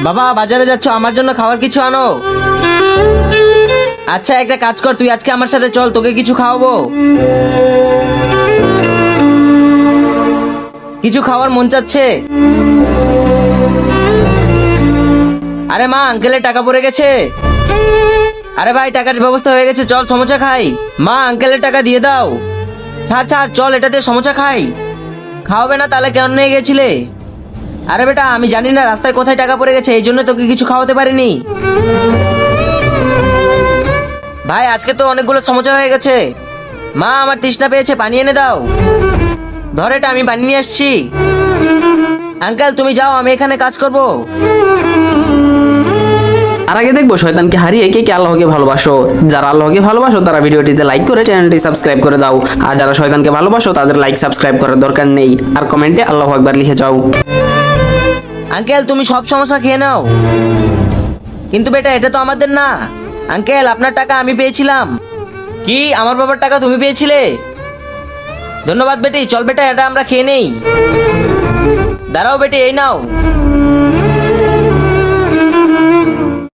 বাবা বাজারে যাচ্ছ, আমার জন্য খাবার কিছু আনো। আচ্ছা একটা কাজ কর, তুই আজকে আমার সাথে চল, তোকে কিছু খাওয়াবো। কিছু খাওয়ার মন চাচ্ছে। আরে মা, আঙ্কেলের টাকা পড়ে গেছে। আরে ভাই, টাকার ব্যবস্থা হয়ে গেছে, চল সমোসা খাই। মা, আঙ্কেলের টাকা দিয়ে দাও। ছাড় ছাড়, চল এটাতে সমোসা খাই। খাওয়াবে না তাহলে কেন নিয়ে গেছিলে? আরে বেটা, আমি জানি না রাস্তায় কোথায় টাকা পড়ে গেছে, এই জন্য তোকে কিছু খাওয়াতে পারিনি। ভাই, আজকে তো অনেকগুলো সমস্যা হয়ে গেছে। মা, আমার তৃষ্ণা পেয়েছে, পানি এনে দাও। ধর এটা, আমি পানি নিয়ে আসছি। আঙ্কেল তুমি যাও, আমি এখানে কাজ করব। আর আগে দেখবো শয়তানকে হারিয়ে কে কে আল্লাহকে ভালোবাসো। যারা আল্লাহকে ভালোবাসো তারা ভিডিওটিতে লাইক করে চ্যানেলটি সাবস্ক্রাইব করে দাও। আর যারা শয়তানকে ভালোবাসো তাদের লাইক সাবস্ক্রাইব করার দরকার নেই। আর কমেন্টে আল্লাহু আকবার লিখে যাও। আঙ্কেল তুমি সব সমস্যা খেয়ে নাও, কিন্তু বেটা এটা তো আমাদের না। আঙ্কেল, আপনার টাকা আমি পেয়েছিলাম। কি, আমার বাবার টাকা তুমি পেয়েছিলে? ধন্যবাদ বেটি, চল বেটা এটা আমরা খেয়ে নেই। দাঁড়াও বেটি, এই নাও।